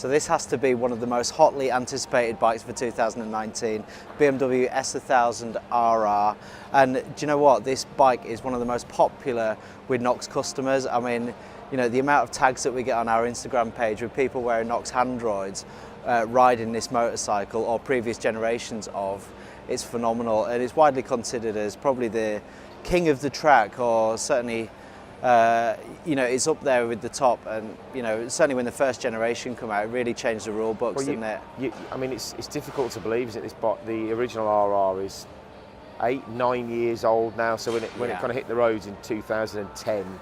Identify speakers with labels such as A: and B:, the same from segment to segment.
A: So this has to be one of the most hotly anticipated bikes for 2019, BMW S1000rr. And do you know what? This bike is one of the most popular with KNOX customers. I mean, you know, the amount of tags that we get on our Instagram page with people wearing KNOX Handroids, riding this motorcycle or previous generations of, it's phenomenal. And it's widely considered as probably the king of the track, or certainly you know, it's up there with the top. And you know, certainly when the first generation come out, it really changed the rule books, didn't it?
B: I mean, it's difficult to believe, isn't it? The original RR is 8-9 years old now. So when it kind of hit the roads in 2010,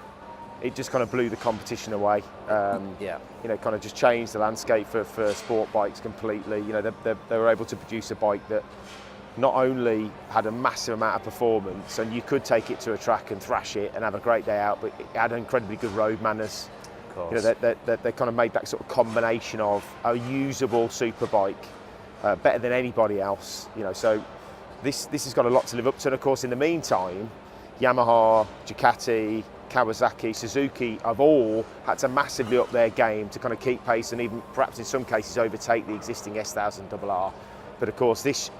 B: it just kind of blew the competition away. You know, kind of just changed the landscape for sport bikes completely. You know, they were able to produce a bike that not only had a massive amount of performance, and you could take it to a track and thrash it and have a great day out, but it had incredibly good road manners.
A: Of course.
B: You know, they kind of made that sort of combination of a usable superbike, better than anybody else. You know, so this has got a lot to live up to. And of course, in the meantime, Yamaha, Ducati, Kawasaki, Suzuki have all had to massively up their game to kind of keep pace and even perhaps in some cases overtake the existing S1000rr. But of course, this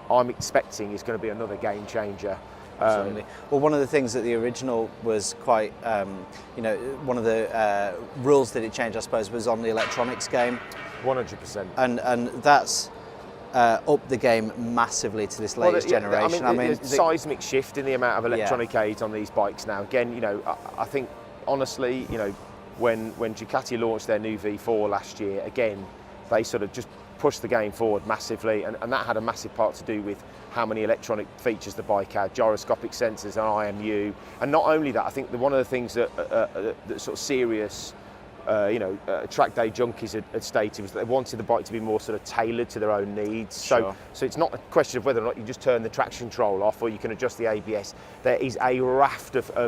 B: I'm expecting is going to be another game changer.
A: Absolutely. Well, one of the things that the original was quite, you know, one of the rules that it changed, I suppose, was on the electronics game.
B: 100%.
A: And that's upped the game massively to this latest generation.
B: I mean, the seismic shift in the amount of electronic aids on these bikes now. Again, you know, I think honestly, you know, when Ducati launched their new V4 last year, again, they sort of just pushed the game forward massively, and that had a massive part to do with how many electronic features the bike had, gyroscopic sensors and IMU. And not only that, I think one of the things that sort of serious you know, track day junkies had stated was that they wanted the bike to be more sort of tailored to their own needs.
A: Sure.
B: So it's not a question of whether or not you just turn the traction control off or you can adjust the ABS. There is a raft of
A: well,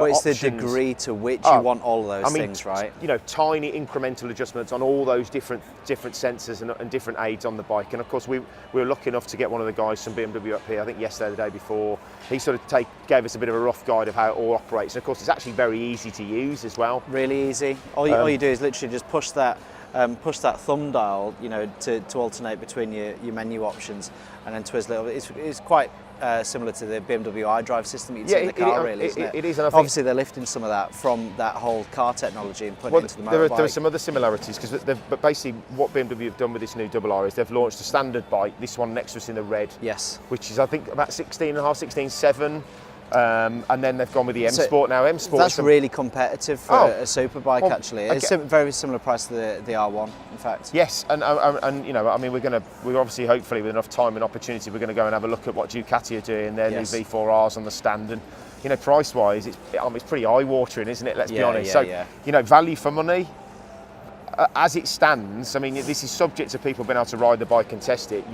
A: it's
B: options.
A: the degree to which you want all of those things, right?
B: You know, tiny incremental adjustments on all those different sensors and different aids on the bike. And of course, we were lucky enough to get one of the guys from BMW up here, I think yesterday or the day before. He sort of gave us a bit of a rough guide of how it all operates. And of course, it's actually very easy to use as well.
A: Really easy. All you do is literally just push that thumb dial, you know, to alternate between your menu options, and then twist it. It's quite similar to the BMW iDrive system you'd see in the car, really, isn't it?
B: It is, and I think
A: obviously they're lifting some of that from that whole car technology and putting it into the motorbike.
B: There are some other similarities, but basically what BMW have done with this new RR is they've launched a standard bike, this one next to us in the red,
A: yes, which
B: is I think about 16.5, 16.7. And then they've gone with the M Sport now. M Sport.
A: That's really competitive for a superbike, actually. It's very similar price to the R1, in fact.
B: Yes, and you know, I mean, we're obviously, hopefully, with enough time and opportunity, we're going to go and have a look at what Ducati are doing, their new V4Rs on the stand, and you know, price-wise, it's pretty eye-watering, isn't it? Let's be honest. You know, value for money. As it stands, I mean, this is subject to people being able to ride the bike and test it.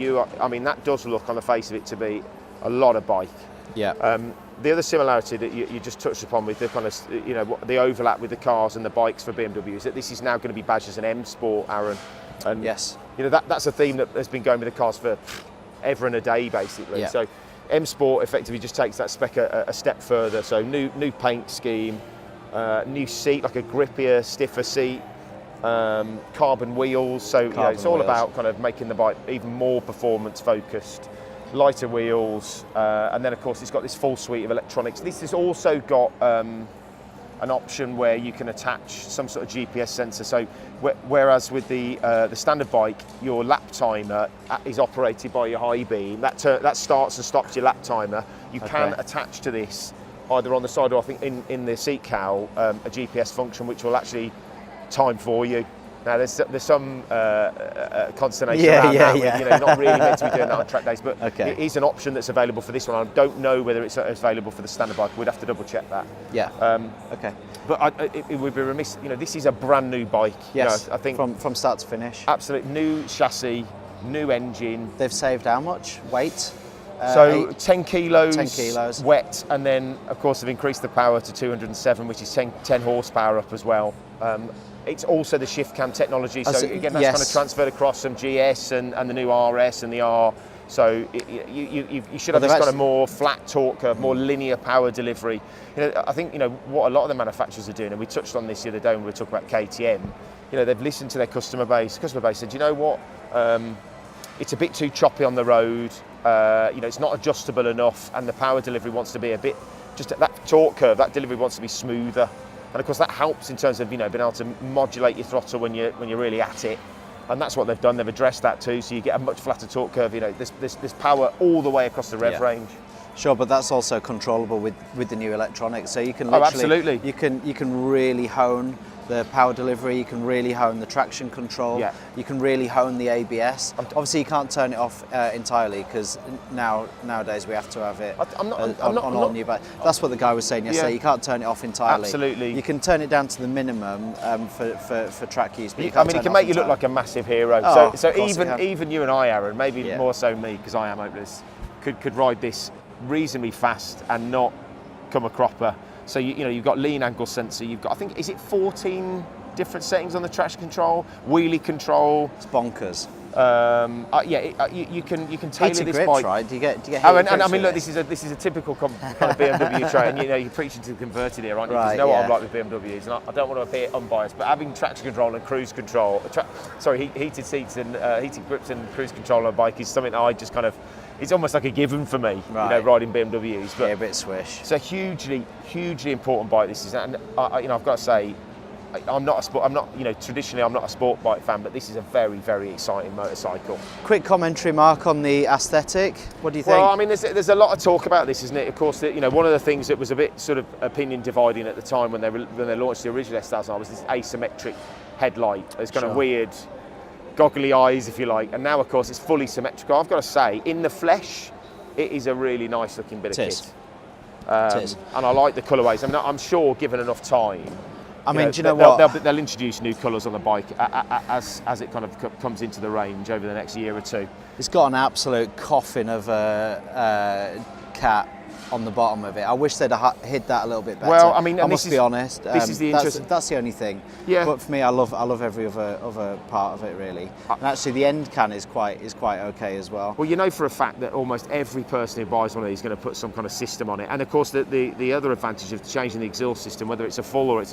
B: I mean, that does look on the face of it to be a lot of bike.
A: Yeah.
B: The other similarity that you just touched upon with the kind of, you know, the overlap with the cars and the bikes for BMW is that this is now going to be badged as an M Sport, Aaron. And
A: yes,
B: you know, that's a theme that has been going with the cars for ever and a day, basically.
A: Yeah.
B: So M Sport effectively just takes that spec a step further. So new paint scheme, new seat, like a grippier, stiffer seat, carbon wheels. So you know, it's all about kind of making the bike even more performance focused. Lighter wheels, and then of course it's got this full suite of electronics. This has also got an option where you can attach some sort of GPS sensor. So whereas with the standard bike, your lap timer is operated by your high beam. That starts and stops your lap timer. You can attach to this either on the side or I think in the seat cowl a GPS function which will actually time for you. Now there's some consternation around that. You know, you're not really meant to be doing that on track days, but it is an option that's available for this one. I don't know whether it's available for the standard bike. We'd have to double check that.
A: Yeah.
B: But it would be remiss. You know, this is a brand new bike.
A: Yes.
B: You know, I think
A: from start to finish.
B: Absolutely new chassis, new engine.
A: They've saved how much weight?
B: So 10 kilos,
A: 10 kilos
B: wet, and then of course they've increased the power to 207, which is 10 horsepower up as well. It's also the shift cam technology, so again that's kind of transferred across some GS and the new RS and the R. So you should have this kind of more flat torque curve, more linear power delivery. I think what a lot of the manufacturers are doing, and we touched on this the other day when we were talking about KTM. They've listened to their customer base. Customer base said, you know what, it's a bit too choppy on the road. It's not adjustable enough, and the power delivery wants to be a bit, just that torque curve, that delivery wants to be smoother. And of course that helps in terms of being able to modulate your throttle when you're really at it. And that's what they've done. They've addressed that too, so you get a much flatter torque curve. There's power all the way across the rev range.
A: Sure, but that's also controllable with the new electronics. So you can literally,
B: absolutely.
A: You can really hone the power delivery. You can really hone the traction control.
B: Yeah.
A: You can really hone the ABS. Obviously, you can't turn it off entirely because nowadays we have to have it on all new bikes. That's what the guy was saying yesterday.
B: Yeah.
A: You can't turn it off entirely.
B: Absolutely.
A: You can turn it down to the minimum for track use. But
B: it can make you look like a massive hero.
A: Oh,
B: so even you and I, Aaron, maybe more so me because I am hopeless, could ride this reasonably fast and not come a cropper. So you've got lean angle sensor. You've got, I think, is it 14 different settings on the traction control, wheelie control.
A: It's bonkers.
B: You can tailor
A: Heated
B: this
A: grips,
B: bike.
A: Right? Do you get heated
B: and
A: grips
B: I mean, look,
A: with
B: this is a typical kind of BMW train. You're preaching to the converted here, aren't you? Because
A: Right,
B: you know what I'm like with BMWs, and I don't want to appear unbiased, but having traction control and cruise control, heated seats and heated grips and cruise control on a bike is something that I just kind of, it's almost like a given for me,
A: Right.
B: riding BMWs. But
A: a bit swish.
B: it's a hugely important bike. This is, and I've got to say, traditionally I'm not a sport bike fan, but this is a very, very exciting motorcycle.
A: Quick commentary, Mark, on the aesthetic. What do you think?
B: Well, I mean, there's a lot of talk about this, isn't it? Of course, one of the things that was a bit sort of opinion dividing at the time when they launched the original S1000rr was this asymmetric headlight. There's kind of weird, goggly eyes, if you like, and now, of course, it's fully symmetrical. I've got to say, in the flesh, it is a really nice looking bit of kit. And I like the colourways. I mean, I'm sure, given enough time,
A: do you know what?
B: They'll introduce new colours on the bike as it kind of comes into the range over the next year or two.
A: It's got an absolute coffin of a cat on the bottom of it. I wish they'd have hid that a little bit better.
B: Well, I mean,
A: I must be honest.
B: This is the interesting.
A: That's the only thing.
B: Yeah.
A: But for me, I love every other part of it really. And actually, the end can is quite okay as well.
B: Well, you know for a fact that almost every person who buys one of these is going to put some kind of system on it. And of course, the other advantage of changing the exhaust system, whether it's a full or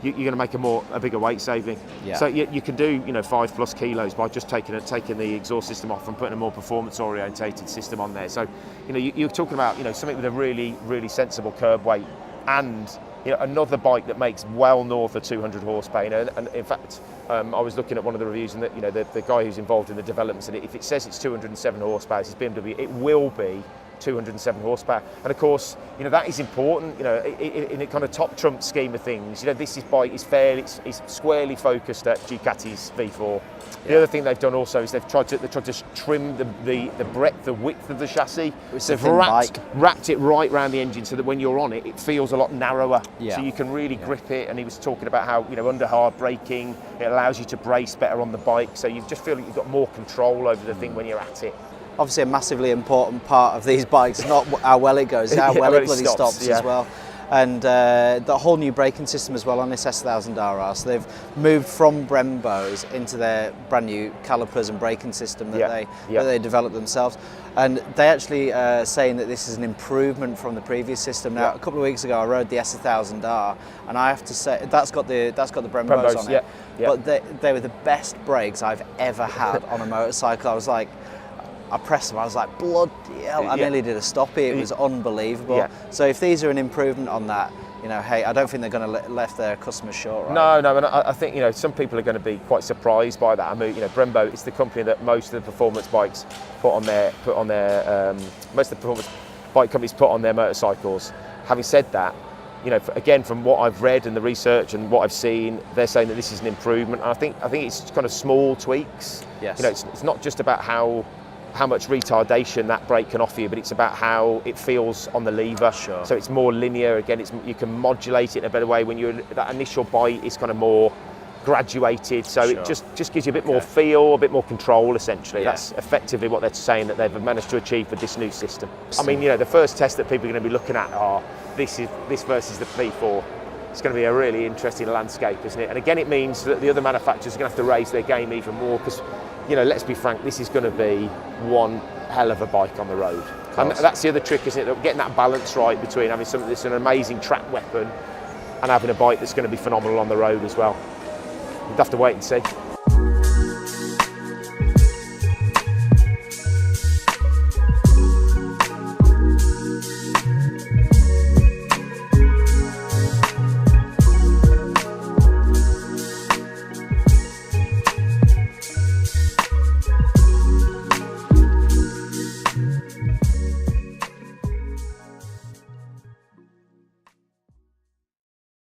B: you're going to make a bigger weight saving. Yeah. So you can do 5+ kilos by just taking the exhaust system off and putting a more performance orientated system on there. So you're talking about something with a really, really sensible curb weight, and another bike that makes well north of 200 horsepower. And in fact, I was looking at one of the reviews, and the guy who's involved in the development said if it says it's 207 horsepower, it's BMW, it will be 207 horsepower. And of course, that is important. In a kind of top trump scheme of things, this bike is it's squarely focused at Ducati's V4. The other thing they've done also is they've tried to trim the breadth, the width of the chassis.
A: So
B: they've wrapped it right around the engine so that when you're on it, it feels a lot narrower.
A: Yeah.
B: So you can really grip it. And he was talking about how under hard braking, it allows you to brace better on the bike. So you just feel like you've got more control over the thing when you're at it.
A: Obviously, a massively important part of these bikes, not how well it goes, how well it bloody stops as well. And the whole new braking system as well on this S1000rr. So they've moved from Brembo's into their brand new calipers and braking system that they developed themselves. And they actually saying that this is an improvement from the previous system. Now, a couple of weeks ago, I rode the S1000rr, and I have to say that's got the Brembo's on it. But they were the best brakes I've ever had on a motorcycle. I was like, I pressed them, I was like, bloody hell, I nearly did a stoppie, it was unbelievable. Yeah. So if these are an improvement on that, hey, I don't think they're going to left their customers short, right? No,
B: and I think, some people are going to be quite surprised by that. I mean, Brembo is the company that most of the performance bikes most of the performance bike companies put on their motorcycles. Having said that, again, from what I've read and the research and what I've seen, they're saying that this is an improvement. And I think it's kind of small tweaks.
A: Yes.
B: It's not just about how much retardation that brake can offer you, but it's about how it feels on the lever.
A: Sure.
B: So it's more linear. Again, you can modulate it in a better way when that initial bite is kind of more graduated. So it just gives you a bit more feel, a bit more control. Essentially, that's effectively what they're saying that they've managed to achieve with this new system. I mean, the first test that people are going to be looking at are this versus the V4. It's going to be a really interesting landscape, isn't it? And again, it means that the other manufacturers are going to have to raise their game even more because, let's be frank, this is going to be one hell of a bike on the road. And that's the other trick, isn't it? Getting that balance right between having something that's an amazing track weapon and having a bike that's going to be phenomenal on the road as well. We'd have to wait and see.